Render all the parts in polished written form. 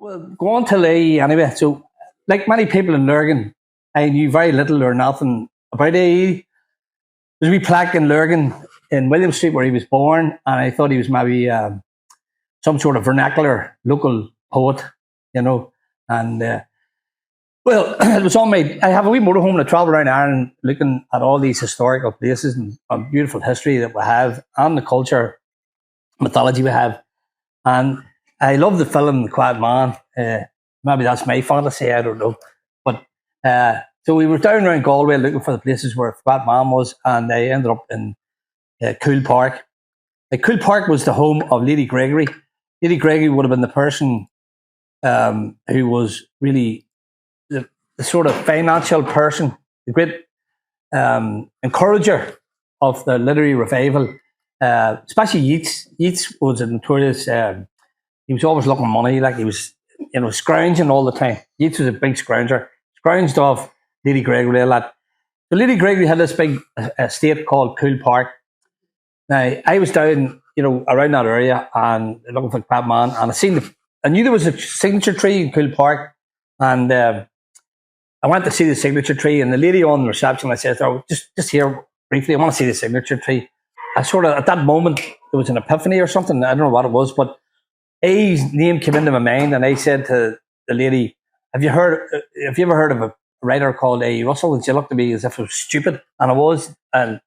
Well, going to Lee anyway. So, like many people in Lurgan, I knew very little or nothing about AE. There's a wee plaque in Lurgan in William Street where he was born, and I thought he was maybe some sort of vernacular local poet, you know. And well, it was on my. I have a wee motorhome and I travel around Ireland looking at all these historical places and beautiful history that we have and the culture, mythology we have. And I love the film The Quiet Man. Maybe that's my fantasy, I don't know. But so we were down around Galway looking for the places where Quiet Man was, and I ended up in Cool Park. Cool Park was the home of Lady Gregory. Lady Gregory would have been the person who was really the sort of financial person, the great encourager of the literary revival, especially Yeats. Yeats was a notorious. He was always looking money, like he was, scrounging all the time. Yeats was a big scrounger, scrounged off Lady Gregory a lot. So Lady Gregory had this big estate called Cool Park. Now I was down, around that area and looking for Quiet Man, and I knew there was a signature tree in Cool Park, and I went to see the signature tree. And the lady on the reception, I said, "Oh, just here briefly. I want to see the signature tree." I sort of, at that moment, there was an epiphany or something. I don't know what it was, but A's name came into my mind, and I said to the lady, Have you ever heard of a writer called A. Russell?" And she looked at me as if I was stupid, and I was. And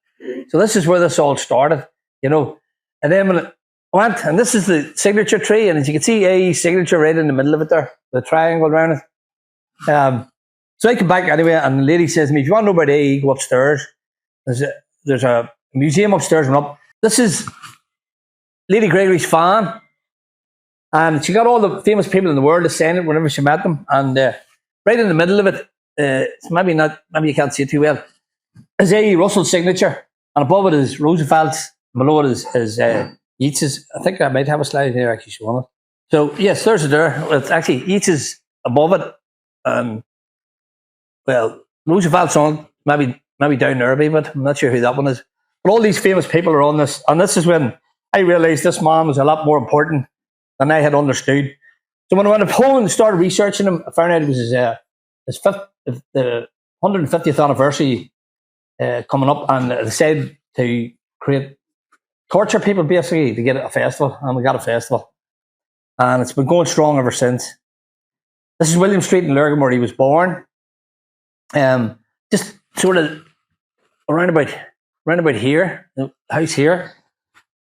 so this is where this all started, And then when I went, and this is the signature tree, and as you can see, A's signature right in the middle of it there, the triangle around it. So I come back anyway, and the lady says to me, "If you want to know about A, go upstairs. There's a museum upstairs and up. This is Lady Gregory's fan." And she got all the famous people in the world to sign it whenever she met them. And right in the middle of it, it's maybe you can't see it too well, is A. Russell's signature. And above it is Roosevelt's. Below it is Yeats's. I think I might have a slide here actually showing it. So yes, there's it there. Well, it's actually Yeats's above it. Well, Roosevelt's on maybe down there a bit, but I'm not sure who that one is. But all these famous people are on this. And this is when I realised this man was a lot more important than I had understood. So when I went home and started researching him, I found out it was the 150th anniversary coming up, and they decided to torture people basically to get a festival, and we got a festival. And it's been going strong ever since. This is William Street in Lurgan where he was born. Just sort of around about here, the house here,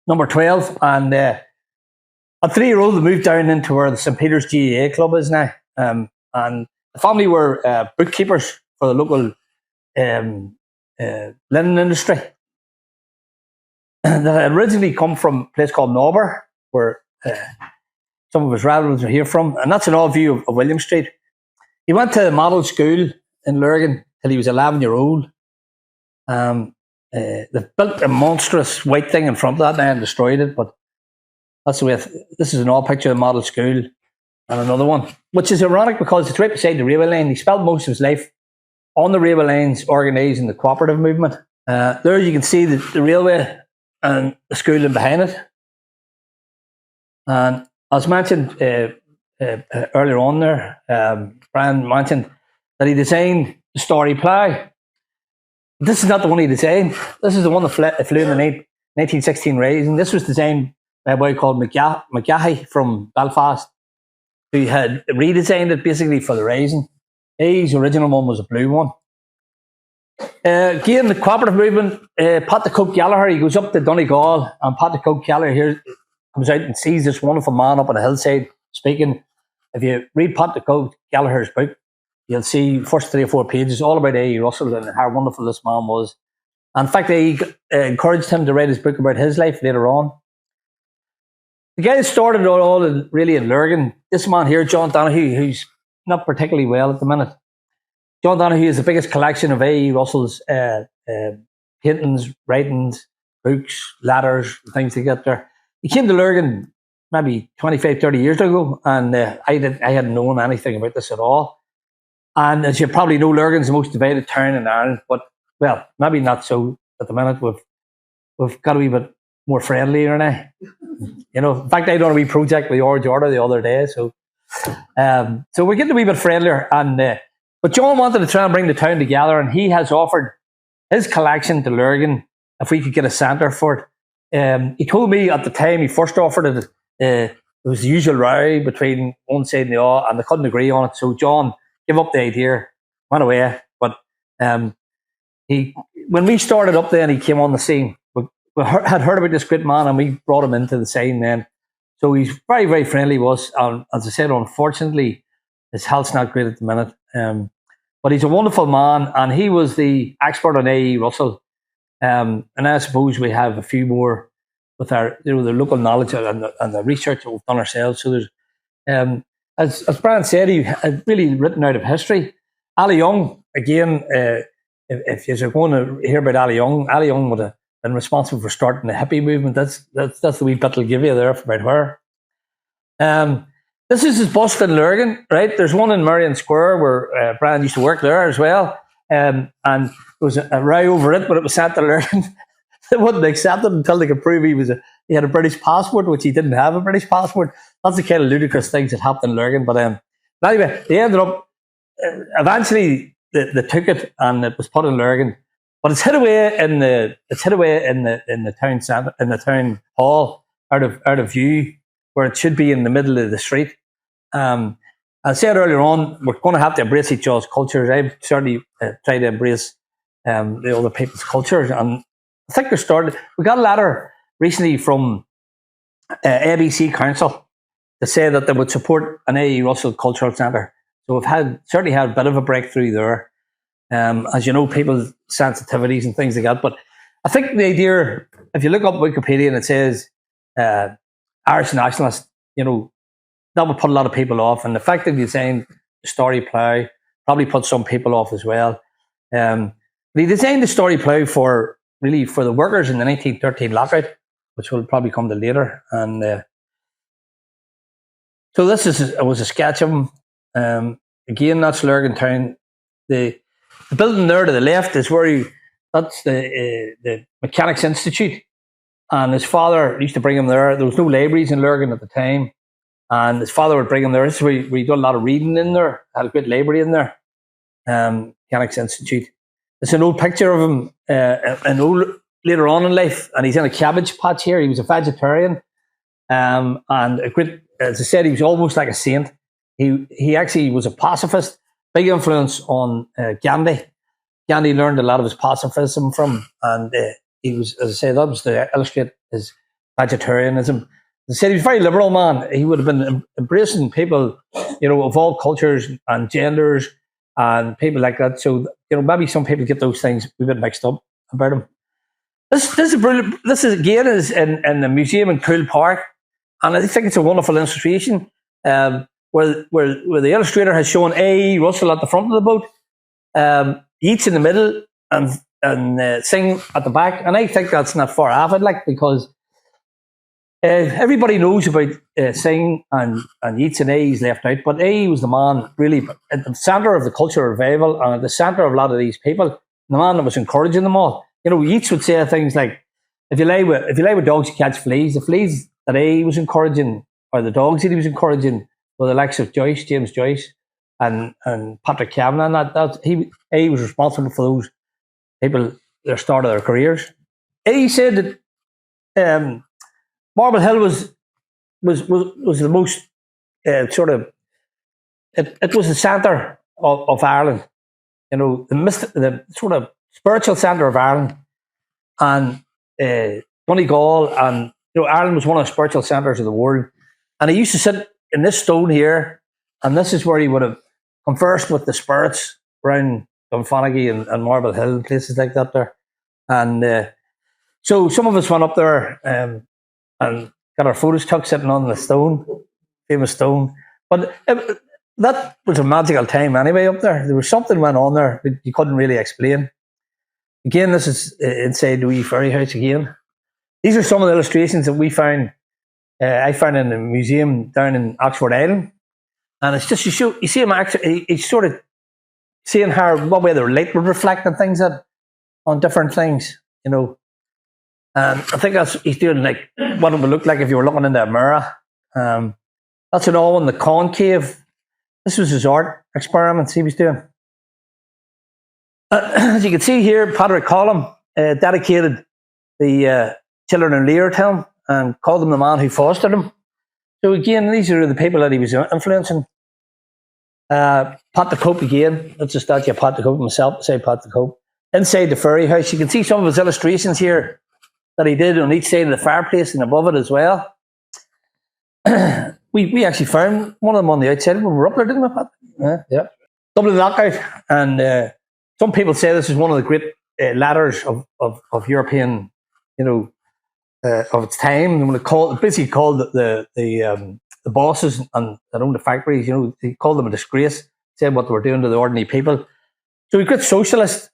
number 12, and at 3-year-old, they moved down into where the St. Peter's GAA club is now. And the family were bookkeepers for the local linen industry. And they had originally come from a place called Nobber, where some of his relatives are here from. And that's an odd view of William Street. He went to the model school in Lurgan till he was 11-year-old. They built a monstrous white thing in front of that now and destroyed it, but that's the way. This is an old picture of the model school, and another one, which is ironic because it's right beside the railway line. He spent most of his life on the railway lines, organising the cooperative movement. There you can see the railway and the school in behind it. And as mentioned earlier on there, Brian mentioned that he designed the Story Plough. This is not the one he designed. This is the one that flew in the 1916 Rising. This was designed by a boy called McGahey from Belfast, who had redesigned it basically for the Rising. His original one was a blue one. Again, the cooperative movement, Pat the Coke Gallagher, he goes up to Donegal, and Pat the Coke Gallagher here comes out and sees this wonderful man up on a hillside speaking. If you read Pat the Coke Gallagher's book, you'll see first 3 or 4 pages all about A. Russell and how wonderful this man was. And in fact, they encouraged him to write his book about his life later on. The guy that started it all really in Lurgan, this man here, John Donahue, who's not particularly well at the minute. John Donahue has the biggest collection of A. Russell's paintings, writings, books, letters, things like that there. He came to Lurgan maybe 25, 30 years ago, and I hadn't known anything about this at all. And as you probably know, Lurgan's the most divided town in Ireland, but, well, maybe not so at the minute. We've got a wee bit more friendlier now. In fact, I done a wee project with Georgia the other day, so So we're getting a wee bit friendlier. But John wanted to try and bring the town together, and he has offered his collection to Lurgan if we could get a centre for it. He told me at the time he first offered it, there was the usual row between one side and the other, and they couldn't agree on it. So John gave up the idea, went away. But when we started up then, he came on the scene. We had heard about this great man, and we brought him into the scene then. So he's very, very friendly with us. As I said, unfortunately, his health's not great at the minute. But he's a wonderful man, and he was the expert on A.E. Russell. And I suppose we have a few more with our, the local knowledge and the research that we've done ourselves. So there's, as Brian said, he had really written out of history. Ali Young, again, if you're going to hear about Ali Young would have been responsible for starting the hippie movement. That's the wee bit I'll give you there about her. This is his bust in Lurgan, right? There's one in Marion Square where Brian used to work there as well. And there was a row over it, but it was sent to Lurgan. They wouldn't accept it until they could prove he had a British passport, which he didn't have a British passport. That's the kind of ludicrous things that happened in Lurgan. But anyway, they ended up, eventually they took it and it was put in Lurgan. But it's hid away in the town centre, in the town hall, out of view, where it should be in the middle of the street. I said earlier on, we're going to have to embrace each other's cultures. I've certainly tried to embrace the other people's cultures, and I think we got a letter recently from ABC Council to say that they would support an A.E. Russell Cultural Centre. So we've certainly had a bit of a breakthrough there. As you know, people's sensitivities and things like that. But I think the idea, if you look up Wikipedia and it says Irish nationalist, that would put a lot of people off. And the fact that you're saying Story Plough probably put some people off as well. But he designed the Story Plough for the workers in the 1913 lockout, which will probably come to later. And so this was a sketch of him. Again, that's Lurgan Town. The building there to the left is that's the Mechanics Institute. And his father used to bring him there. There was no libraries in Lurgan at the time. And his father would bring him there. This is where he done a lot of reading in there. Had a good library in there. Mechanics Institute. It's an old picture of him later on in life. And he's in a cabbage patch here. He was a vegetarian. And as I said, he was almost like a saint. He actually was a pacifist. Big influence on Gandhi. Gandhi learned a lot of his pacifism from, and he was, as I say, that was to illustrate his vegetarianism. As I said, he was a very liberal man. He would have been embracing people, of all cultures and genders and people like that. So, maybe some people get those things a bit mixed up about him. This is brilliant. This is again in the museum in Cool Park, and I think it's a wonderful illustration. Where the illustrator has shown A.E. Russell at the front of the boat, Yeats in the middle, and Sing at the back. And I think that's not far off it, because everybody knows about Sing and Yeats, and A.E.'s left out. But A.E. was the man really at the centre of the cultural revival and at the centre of a lot of these people. The man that was encouraging them all. Yeats would say things like, "If you lay with dogs, you catch fleas." The fleas that A.E. was encouraging, or the dogs that he was encouraging, were the likes of James Joyce, and Patrick Kavanagh. And he was responsible for those people, their start of their careers. He said that Marble Hill was the most it was the centre of Ireland, the sort of spiritual centre of Ireland, and Donegal, and Ireland was one of the spiritual centres of the world. And he used to sit in this stone here, and this is where he would have conversed with the spirits around Dunfanaghy and Marble Hill and places like that there. And so some of us went up there and got our photos took sitting on the stone, famous stone. But that was a magical time anyway up there. There was something went on there that you couldn't really explain. Again, this is inside the wee ferry house again. These are some of the illustrations that we found. I found in a museum down in Oxford Island, and it's just you see him actually. He's sort of seeing what way the light would reflect and things on different things, And I think he's doing like what it would look like if you were looking into a mirror. That's another one, the concave. This was his art experiments he was doing. As you can see here, Patrick Collum dedicated the Children in Lear to him and called him the man who fostered him. So again, these are the people that he was influencing. Pat the Cope again. That's a statue of Pat the Cope myself, say Pat the Cope. Inside the Fairy House, you can see some of his illustrations here that he did on each side of the fireplace and above it as well. we actually found one of them on the outside when we were up there, didn't we, Pat? Yeah. Dublin Knockout. And some people say this is one of the great ladders of European, of its time. And when it basically called the bosses and that owned the factories, he called them a disgrace, said what they were doing to the ordinary people. So he great socialist.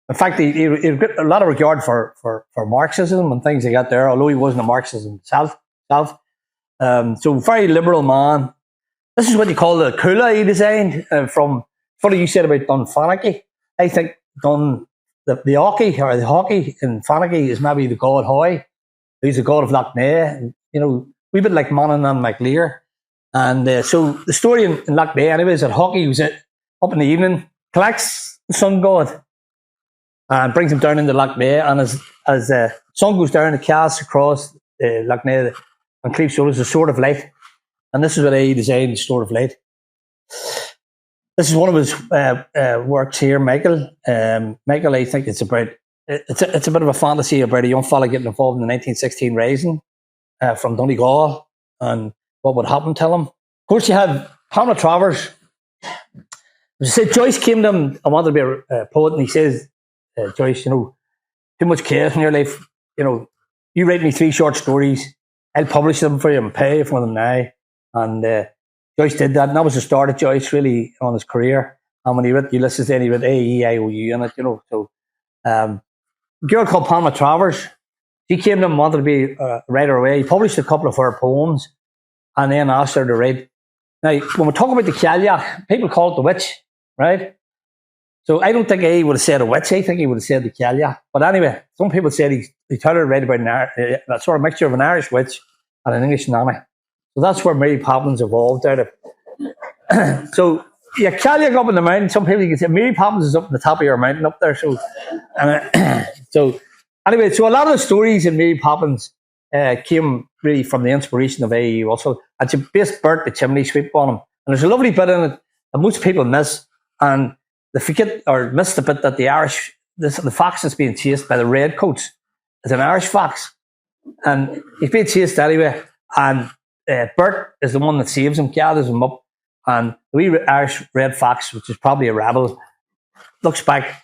In fact, he got a lot of regard for Marxism and things like that there, although he wasn't a Marxist himself. So very liberal man. This is what you call the cooler he designed from, funny you said about Dunfanaghy. I think the hockey in Fanaghy is maybe the god Hoy. He's the god of Loughney. We bit like Monaghan and MacLear. And so the story in Loughney anyway is that hockey was up in the evening, collects the sun god and brings him down into Loughney. And as the sun goes down, it casts across Loughney and Cleves shoulders a sword of light. And this is what he designed, the sword of light. This is one of his works here, Michael. Michael, I think it's a bit of a fantasy about a young fella getting involved in the 1916 Rising from Donegal and what would happen to him. Of course, you have Pamela Travers. As I said, Joyce came to him and wanted to be a poet, and he says, Joyce, too much chaos in your life. You write me 3 short stories. I'll publish them for you and pay for them now. And Joyce did that, and that was the start of Joyce really on his career. And when he wrote Ulysses, then he wrote A-E-I-O-U in it, So, a girl called Pamela Travers, she came to him and wanted to be a writer away. He published a couple of her poems and then asked her to write. Now, when we talk about the Cailleach, people call it the witch, right? So I don't think he would have said a witch. I think he would have said the Cailleach. But anyway, some people said he told her to write about that sort of mixture of an Irish witch and an English nanny. So that's where Mary Poppins evolved out of. So, yeah, Cailleach up in the mountain. Some people you can say Mary Poppins is up on the top of your mountain up there. So, anyway, so a lot of the stories in Mary Poppins came really from the inspiration of A.E. Russell. And she based Bert the chimney sweep on him. And there's a lovely bit in it that most people miss. And they forget or miss the bit that the fox that's being chased by the redcoats is an Irish fox. And he's being chased anyway. And Bert is the one that saves him, gathers him up. And the wee Irish red fox, which is probably a rebel, looks back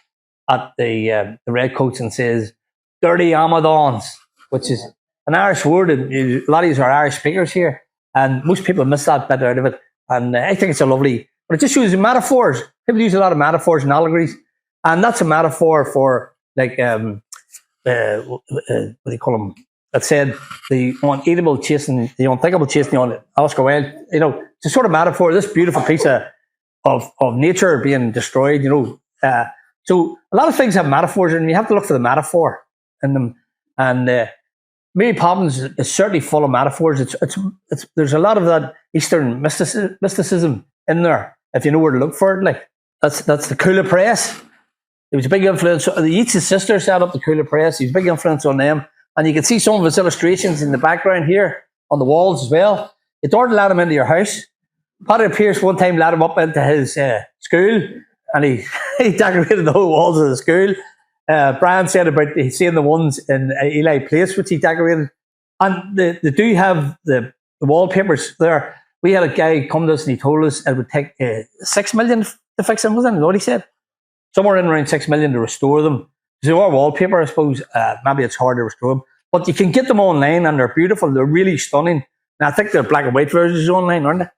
at the redcoats and says, "Dirty Amadons," which is an Irish word. And a lot of these are Irish speakers here. And most people miss that bit out of it. And I think it's a lovely, but it just shows metaphors. People use a lot of metaphors and allegories. And that's a metaphor for, like, what do you call them? That said, the uneatable chasing, the unthinkable chasing on Oscar Wilde. It's a sort of metaphor. This beautiful piece of nature being destroyed. So a lot of things have metaphors, and you have to look for the metaphor in them. And Mary Poppins is certainly full of metaphors. It's there's a lot of that Eastern mysticism in there. If you know where to look for it, like that's the Coola Press. It was a big influence. The Yeats' sister set up the Coola Press. He was a big influence on them. And you can see some of his illustrations in the background here on the walls as well. You don't let him into your house. Paddy Pierce one time let him up into his school, and he decorated the whole walls of the school. Brian said about seeing the ones in Ely Place, which he decorated. And they do have the wallpapers there. We had a guy come to us and he told us it would take 6 million to fix them, wasn't it? What he said? Somewhere in around 6 million to restore them. They are wallpaper, I suppose. Maybe it's hard to restore them. But you can get them online and they're beautiful. They're really stunning. And I think they're black and white versions online, aren't they?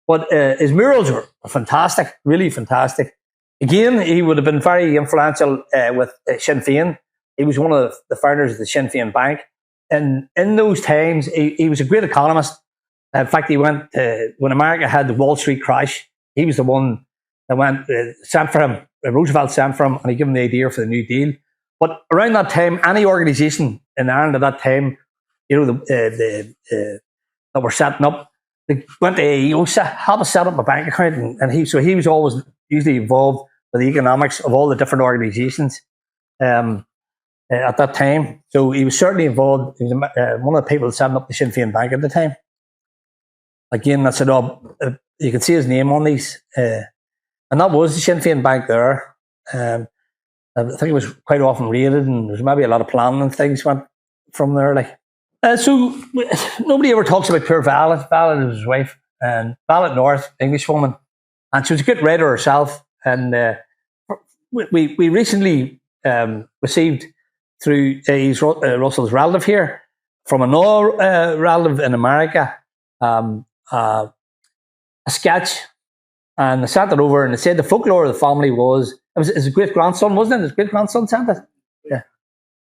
But his murals are fantastic, really fantastic. Again, he would have been very influential with Sinn Féin. He was one of the founders of the Sinn Féin Bank. And in those times, he was a great economist. In fact, he went when America had the Wall Street crash, he was the one that sent for him. Roosevelt sent for him, and he gave him the idea for the New Deal. But around that time, any organisation in Ireland at that time, that were setting up, they went to AE, help us set up a bank account, and he was always usually involved with the economics of all the different organisations at that time. So he was certainly involved. He was one of the people setting up the Sinn Féin Bank at the time. Again, that's it up. You can see his name on these, and that was the Sinn Féin Bank there. I think it was quite often raided, and there's maybe a lot of planning and things went from there. So nobody ever talks about poor Violet. Violet is his wife, and Violet North, Englishwoman, and she was a good writer herself. And we recently received through Russell's relative here from another relative in America a sketch, and they sent it over, and they said the folklore of the family was his great grandson, wasn't it? His great grandson sent it.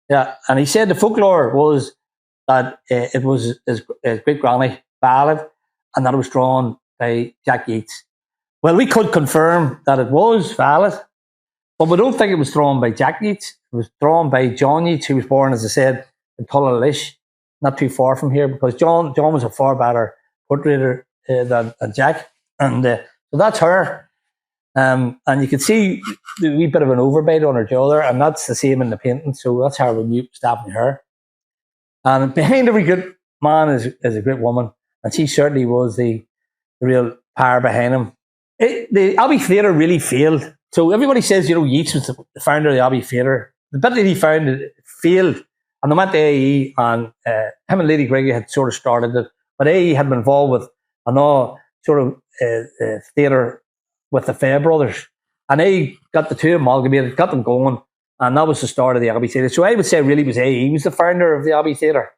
Yeah, and he said the folklore was that it was his great granny Violet, and that it was drawn by Jack Yeats. Well, we could confirm that it was Violet, but we don't think it was drawn by Jack Yeats. It was drawn by John Yeats, who was born, as I said, in Tullalish, not too far from here, because John was a far better portraiter than Jack, and so that's her. And you can see the wee bit of an overbite on her jaw there, and that's the same in the painting. So that's how we knew it was definitely her. And behind every good man is a great woman, and she certainly was the real power behind him. The Abbey Theatre really failed. So everybody says, Yeats was the founder of the Abbey Theatre. The bit that he founded failed, and they went to AE, and him and Lady Gregory had sort of started it, but AE had been involved with another sort of theatre with the Fair brothers, and they got the two amalgamated, got them going, and that was the start of the Abbey Theatre. So I would say really was he was the founder of the Abbey Theatre.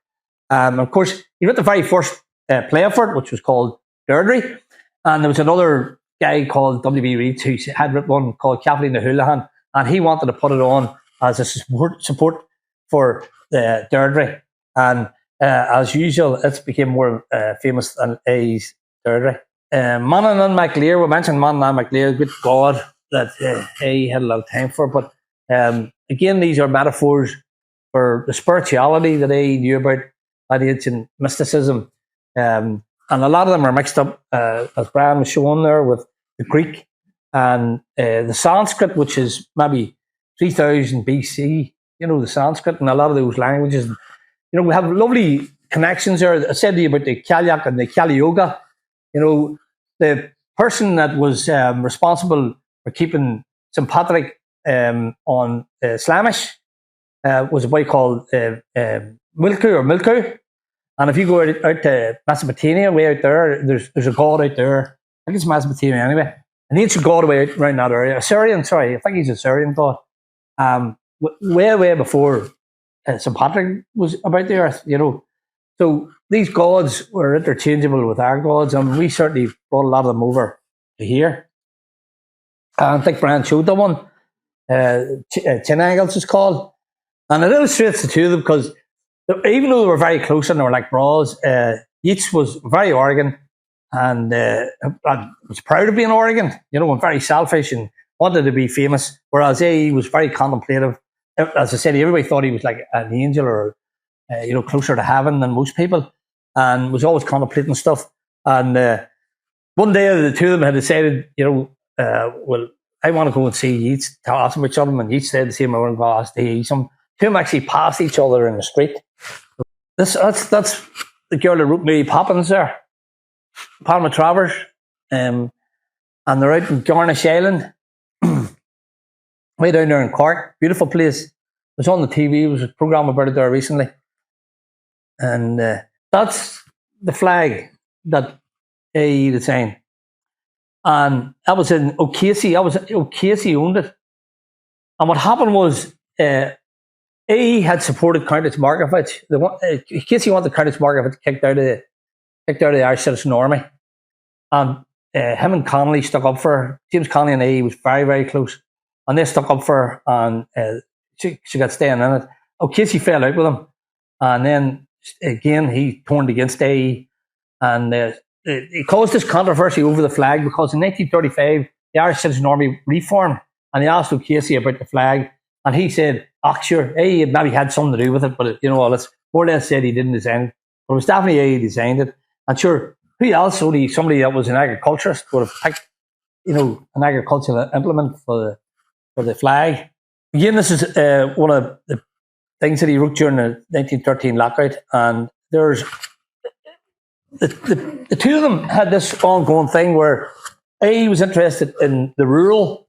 Of course, he wrote the very first play for it, which was called Deirdre, and there was another guy called W.B. Reid who had written one called Kathleen the Houlihan, and he wanted to put it on as a support for Deirdre, and as usual, it became more famous than A's Deirdre. Manannán and MacLear, we mentioned Manannán and MacLear, good God that he had a lot of time for. But again, these are metaphors for the spirituality that he knew about, that ancient mysticism. And a lot of them are mixed up, as Brian was showing there, with the Greek and the Sanskrit, which is maybe 3000 BC, the Sanskrit and a lot of those languages. We have lovely connections there. I said to you about the Kalyak and the Kali Yoga. The person that was responsible for keeping St. Patrick on Slamish was a boy called Milku. And if you go out to Mesopotamia, way out there, there's a god out there. I think it's Mesopotamia anyway. An ancient god way out around that area. Assyrian, sorry. I think he's a Assyrian god. Way before St. Patrick was about the earth, So these gods were interchangeable with our gods, and we certainly brought a lot of them over to here. I think Brian showed that one. Chin Angles is called. And it illustrates the two of them, because even though they were very close and they were like bras, Yeats was very Oregon, and was proud of being Oregon, and very selfish and wanted to be famous, whereas he was very contemplative. As I said, everybody thought he was like an angel or closer to heaven than most people, and was always contemplating stuff. And one day the two of them had decided, well, I want to go and see Yeats, to ask him about something, and Yeats said the same. I want to go ask some. Two of them actually passed each other in the street. That's the girl that wrote Mary Poppins there, Palma Travers, and they're out in Garnish Island, way down there in Cork. Beautiful place. It was on the TV. There was a programme about it there recently. And that's the flag that AE designed. And that was in O'Casey. O'Casey owned it. And what happened was AE had supported Countess Markievicz. Casey wanted Countess Markievicz kicked out of the Irish Citizen Army. And him and Connolly stuck up for her. James Connolly and AE was very, very close. And they stuck up for her, and she got staying in it. O'Casey fell out with him. And then again, he turned against AE, and it caused this controversy over the flag, because in 1935 the Irish Citizen Army reformed, and they asked O'Casey about the flag, and he said, sure, AE maybe had something to do with it, but it's more or less said he didn't design it. But it was definitely AE designed it. And sure, who else? Only somebody that was an agriculturist would have picked, an agricultural implement for the flag. Again, this is one of the things that he wrote during the 1913 lockout, and there's the two of them had this ongoing thing where he was interested in the rural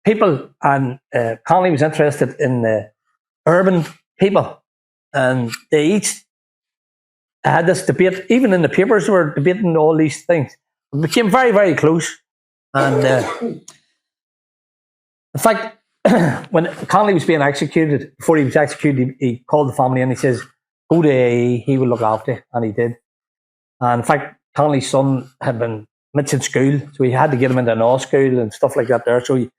people, and Conway was interested in the urban people, and they each had this debate. Even in the papers, they were debating all these things. It became very, very close, and in fact, when Conway was being executed, before he was executed, he called the family and he says, "Go to AE, he will look after you," and he did. And in fact, Conway's son had been missing school, so he had to get him into an law school and stuff like that there. So he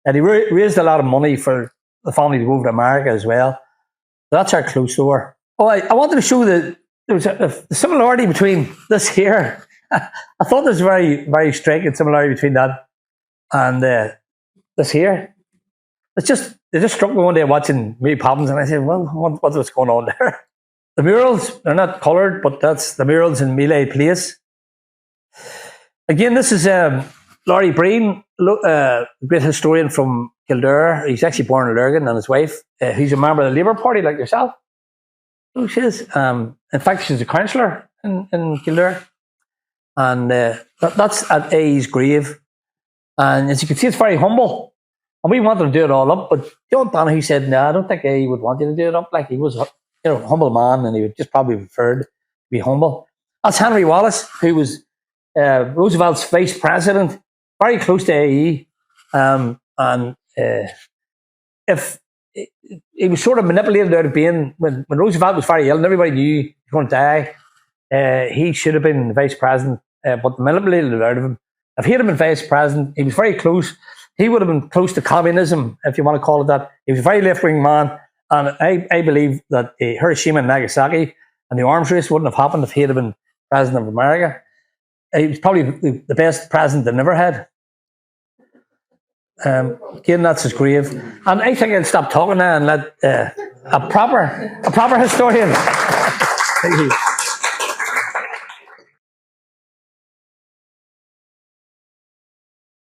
raised a lot of money for the family to go over to America as well. So that's how close they were. Oh, I wanted to show that there was a similarity between this here. I thought there was a very, very striking similarity between that and this here. It just struck me one day watching Mary Poppins, and I said, "Well, what's going on there?" The murals, they're not coloured, but that's the murals in Mealy Place. Again, this is Laurie Breen, a great historian from Kildare. He's actually born in Lurgan, and his wife, who's a member of the Labour Party like yourself. Oh, she is. In fact, she's a councillor in Kildare. And that's at AE's grave. And as you can see, it's very humble. And we wanted to do it all up, but John Donahue said, "No, I don't think AE would want you to do it up." Like, he was a humble man, and he would just probably preferred to be humble. That's Henry Wallace, who was Roosevelt's vice president, very close to AE. If he was sort of manipulated out of being, when Roosevelt was very ill and everybody knew he was going to die, he should have been the vice president, but manipulated it out of him. If he had been vice president, he was very close. He would have been close to communism, if you want to call it that. He was a very left-wing man, and I believe that Hiroshima and Nagasaki and the arms race wouldn't have happened if he had been president of America. He was probably the best president they never had. Again, that's his grave. And I think I'll stop talking now and let a proper historian. Thank you.